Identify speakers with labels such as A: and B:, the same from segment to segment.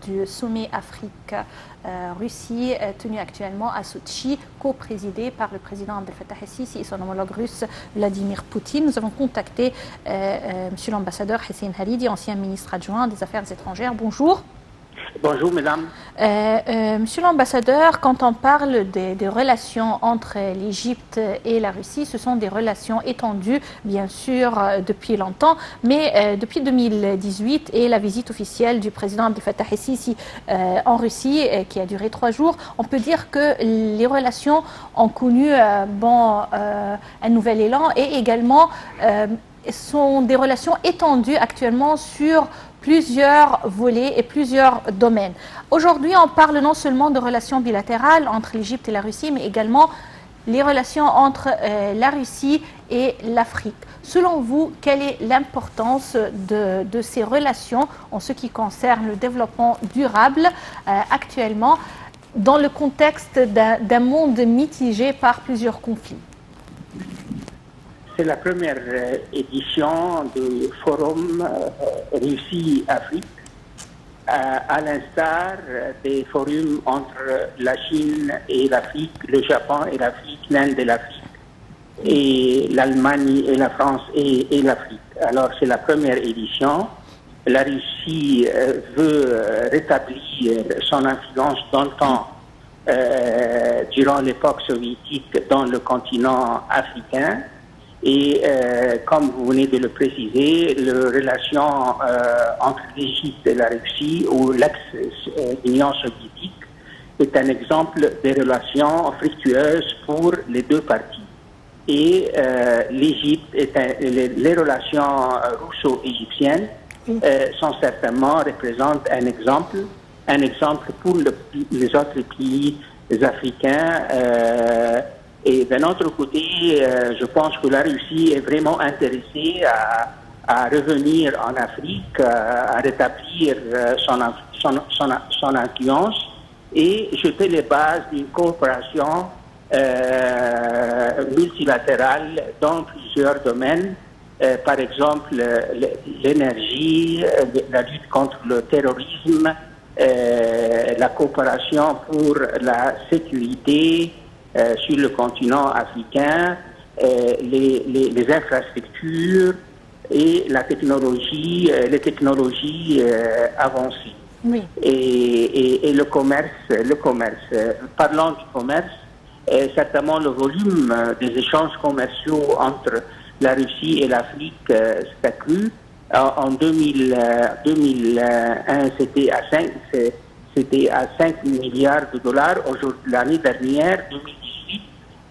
A: du sommet Afrique-Russie tenu actuellement à Sochi, co-présidé par le président Abdel Fattah el-Sisi et son homologue russe Vladimir Poutine. Nous avons contacté monsieur l'ambassadeur Hussein Haridi, ancien ministre adjoint des Affaires étrangères. Bonjour.
B: Bonjour, mesdames.
A: Monsieur l'ambassadeur, quand on parle des relations entre l'Égypte et la Russie, ce sont des relations étendues, bien sûr, depuis longtemps, mais depuis 2018 et la visite officielle du président Abdel Fattah el-Sisi en Russie, qui a duré 3 jours, on peut dire que les relations ont connu un nouvel élan et également sont des relations étendues actuellement sur plusieurs volets et plusieurs domaines. Aujourd'hui, on parle non seulement de relations bilatérales entre l'Égypte et la Russie, mais également les relations entre la Russie et l'Afrique. Selon vous, quelle est l'importance de ces relations en ce qui concerne le développement durable actuellement dans le contexte d'un monde mitigé par plusieurs conflits?
B: C'est la première édition du Forum Russie-Afrique, à l'instar des forums entre la Chine et l'Afrique, le Japon et l'Afrique, l'Inde et l'Afrique, et l'Allemagne et la France et l'Afrique. Alors c'est la première édition. La Russie veut rétablir son influence dans le temps, durant l'époque soviétique, dans le continent africain. Et comme vous venez de le préciser, les relations entre l'Égypte et la Russie ou l'ex-Union soviétique est un exemple des relations fructueuses pour les deux parties. Et l'Égypte, les relations russo-égyptiennes représentent un exemple pour les autres pays africains. Et d'un autre côté, je pense que la Russie est vraiment intéressée à revenir en Afrique, à rétablir son influence et jeter les bases d'une coopération multilatérale dans plusieurs domaines. Par exemple, l'énergie, la lutte contre le terrorisme, la coopération pour la sécurité, sur le continent africain, les infrastructures et la technologie, les technologies avancées.
A: Oui.
B: Et le commerce. Parlant du commerce, certainement le volume des échanges commerciaux entre la Russie et l'Afrique s'est accru. En 2001, c'était à 5 milliards de dollars. L'année dernière, 2018,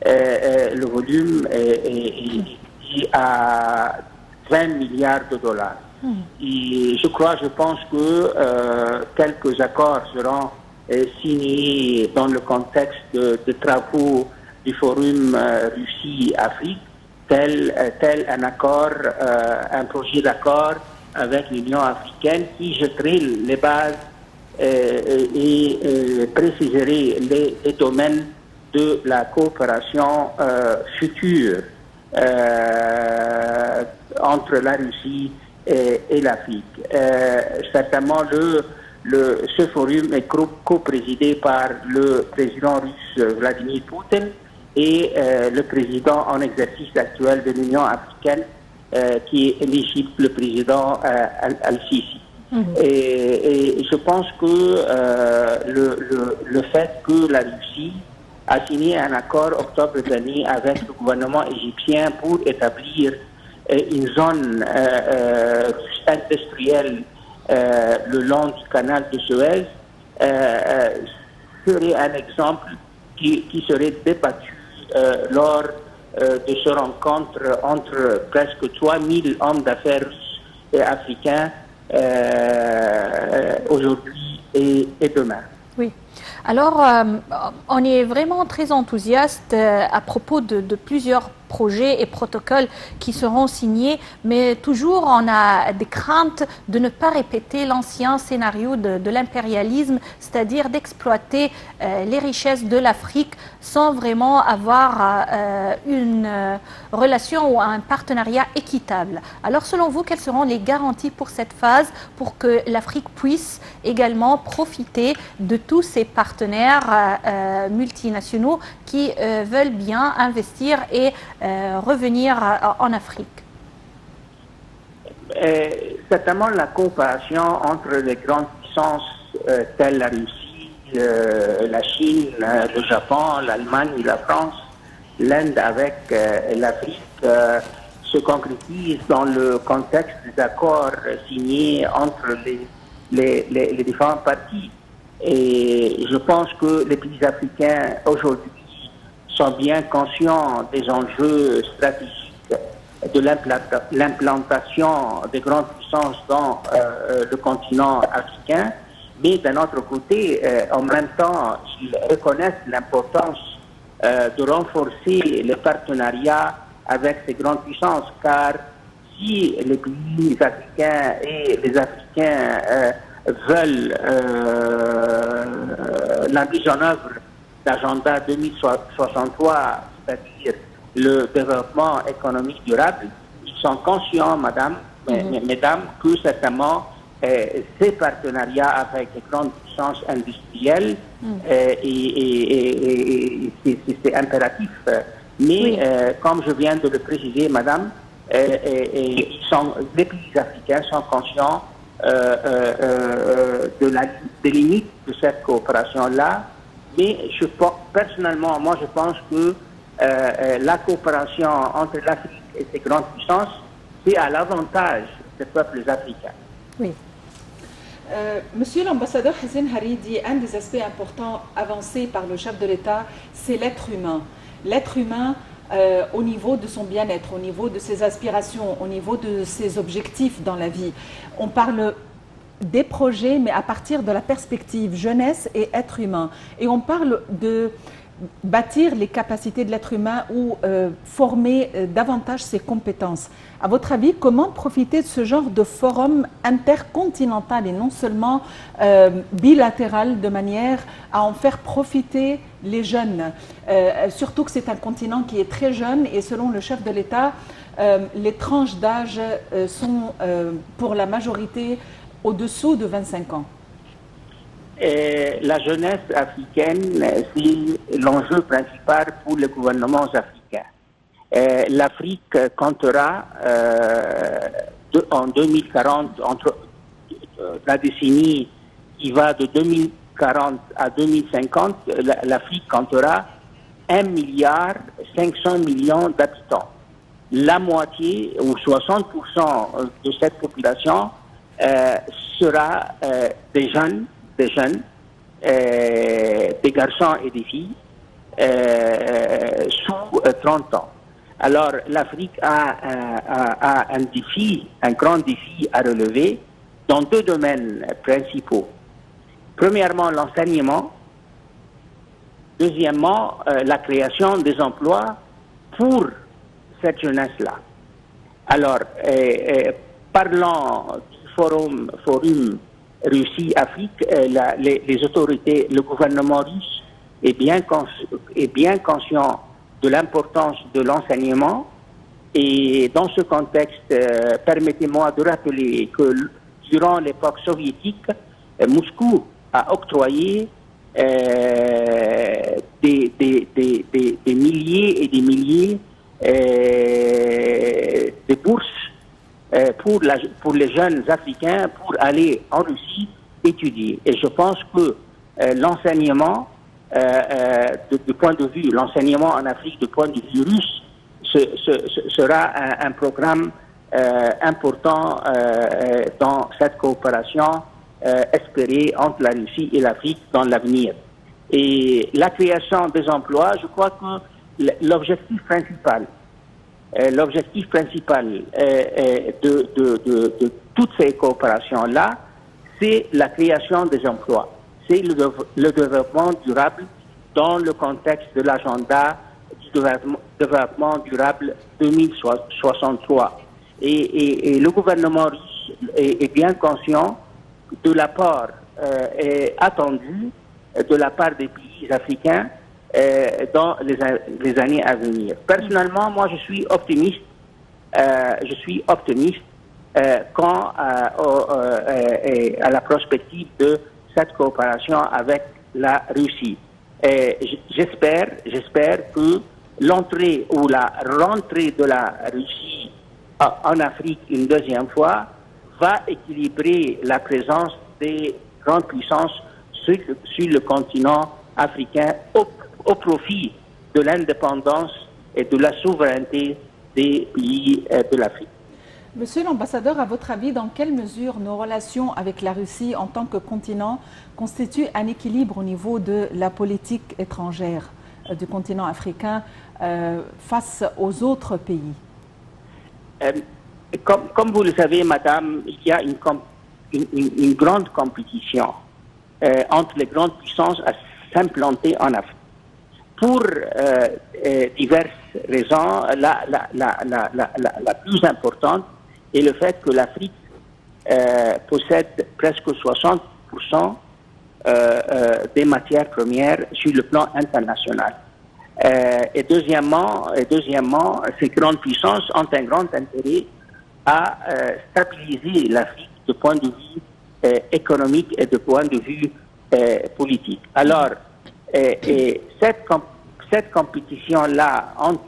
B: le volume est à 20 milliards de dollars. Et je pense que quelques accords seront signés dans le contexte de travaux du Forum Russie-Afrique, tel un accord, un projet d'accord avec l'Union africaine qui jetterait les bases et préciserait les domaines de la coopération future entre la Russie et l'Afrique. Certainement, ce forum est co-présidé par le président russe Vladimir Poutine et le président en exercice actuel de l'Union africaine, qui est l'Égypte, le président Al-Sisi. Et je pense que le fait que la Russie a signé un accord octobre dernier avec le gouvernement égyptien pour établir une zone industrielle le long du canal de Suez serait un exemple qui serait débattu lors de ce rencontre entre presque 3000 hommes d'affaires russes et africains aujourd'hui et demain.
A: Oui. Alors, on est vraiment très enthousiaste à propos de plusieurs projets et protocoles qui seront signés, mais toujours on a des craintes de ne pas répéter l'ancien scénario de l'impérialisme, c'est-à-dire d'exploiter les richesses de l'Afrique sans vraiment avoir une relation ou un partenariat équitable. Alors, selon vous, quelles seront les garanties pour cette phase pour que l'Afrique puisse également profiter de tous ces partenaires multinationaux qui veulent bien investir et revenir en Afrique?
B: Certainement, la coopération entre les grandes puissances telles la Russie, la Chine, le Japon, l'Allemagne, la France, l'Inde avec l'Afrique se concrétise dans le contexte des accords signés entre les différentes parties. Et je pense que les pays africains aujourd'hui sont bien conscients des enjeux stratégiques de l'implantation des grandes puissances dans le continent africain, mais d'un autre côté, en même temps, ils reconnaissent l'importance de renforcer les partenariats avec ces grandes puissances, car si les pays africains et les Africains veulent la mise en œuvre d'agenda 2063, c'est-à-dire le développement économique durable, ils sont conscients, mesdames, que certainement ces partenariats avec les grandes puissances industrielles, c'est impératif. Mais comme je viens de le préciser, madame, les pays africains sont conscients des limites de cette coopération-là, mais personnellement, moi je pense que la coopération entre l'Afrique et ses grandes puissances, c'est à l'avantage des peuples africains.
C: Oui. Monsieur l'ambassadeur Hissène Haridi, un des aspects importants avancés par le chef de l'État, c'est l'être humain. L'être humain au niveau de son bien-être, au niveau de ses aspirations, au niveau de ses objectifs dans la vie. On parle des projets, mais à partir de la perspective jeunesse et être humain. Et on parle de bâtir les capacités de l'être humain ou former davantage ses compétences. À votre avis, comment profiter de ce genre de forum intercontinental et non seulement bilatéral, de manière à en faire profiter les jeunes, surtout que c'est un continent qui est très jeune et selon le chef de l'État, les tranches d'âge sont pour la majorité au-dessous de 25 ans.
B: La jeunesse africaine, c'est l'enjeu principal pour les gouvernements africains. L'Afrique comptera en 2040, entre la décennie qui va de 2040 à 2050, l'Afrique comptera 1,5 milliard d'habitants. La moitié ou 60% de cette population sera des jeunes, des garçons et des filles sous 30 ans. Alors l'Afrique a un défi, un grand défi à relever dans deux domaines principaux. Premièrement, l'enseignement. Deuxièmement, la création des emplois pour cette jeunesse-là. Alors, parlant du forum Russie-Afrique, les autorités, le gouvernement russe est bien conscient de l'importance de l'enseignement. Et dans ce contexte, permettez-moi de rappeler que durant l'époque soviétique, Moscou a octroyé des milliers et des milliers de bourses pour les jeunes Africains pour aller en Russie étudier. Et je pense que l'enseignement, du point de vue, l'enseignement en Afrique du point de vue russe, sera un programme important dans cette coopération espérée entre la Russie et l'Afrique dans l'avenir. Et la création des emplois, je crois que l'objectif principal de toutes ces coopérations-là, c'est la création des emplois. c'est le développement durable dans le contexte de l'agenda du développement durable 2063. Et le gouvernement russe est bien conscient de l'apport attendu de la part des pays africains dans les années à venir. Personnellement, moi, je suis optimiste. Quant à la prospective de cette coopération avec la Russie. J'espère que l'entrée ou la rentrée de la Russie en Afrique une deuxième fois va équilibrer la présence des grandes puissances sur le continent africain au profit de l'indépendance et de la souveraineté des pays de l'Afrique.
C: Monsieur l'ambassadeur, à votre avis, dans quelle mesure nos relations avec la Russie en tant que continent constituent un équilibre au niveau de la politique étrangère du continent africain face aux autres pays?
B: Comme vous le savez, madame, il y a une grande compétition entre les grandes puissances à s'implanter en Afrique. Pour diverses raisons, la plus importante est le fait que l'Afrique possède presque 60% des matières premières sur le plan international. Et deuxièmement, ces grandes puissances ont un grand intérêt à stabiliser l'Afrique de point de vue économique et de point de vue politique. Alors, cette compétition-là entre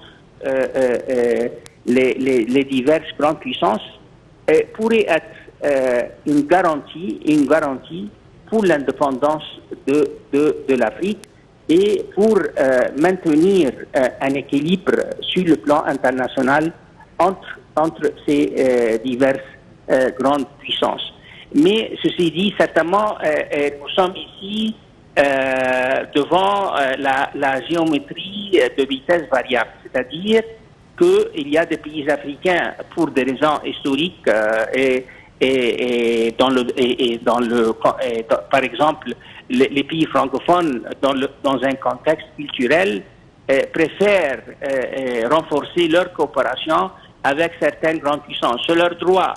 B: les diverses grandes puissances pourrait être une garantie pour l'indépendance de l'Afrique et pour maintenir un équilibre sur le plan international entre ces diverses grandes puissances. Mais ceci dit, certainement, nous sommes ici devant la géométrie de vitesse variable, c'est-à-dire qu'il y a des pays africains pour des raisons historiques par exemple, les pays francophones dans un contexte culturel préfèrent renforcer leur coopération avec certaines grandes puissances. C'est leur droit.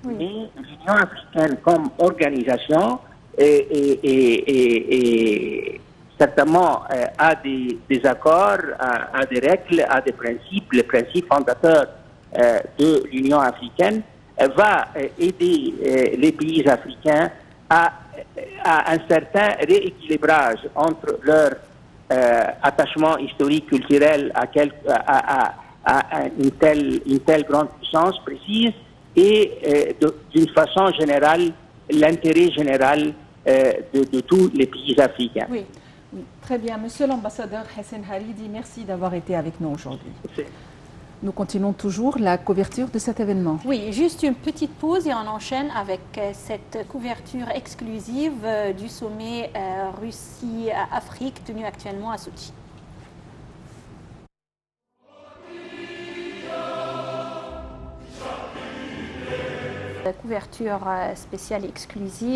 B: Oui. Mais l'Union africaine comme organisation certainement a des accords, a des règles, a des principes, les principes fondateurs de l'Union africaine, va aider les pays africains à un certain rééquilibrage entre leur attachement historique, culturel à une telle grande puissance précise et d'une façon générale, l'intérêt général de tous les pays africains.
C: Oui. Très bien. Monsieur l'ambassadeur Hessein Haridi, merci d'avoir été avec nous aujourd'hui. Nous continuons toujours la couverture de cet événement.
A: Oui, juste une petite pause et on enchaîne avec cette couverture exclusive du sommet Russie-Afrique tenu actuellement à Sochi. Couverture spéciale exclusive.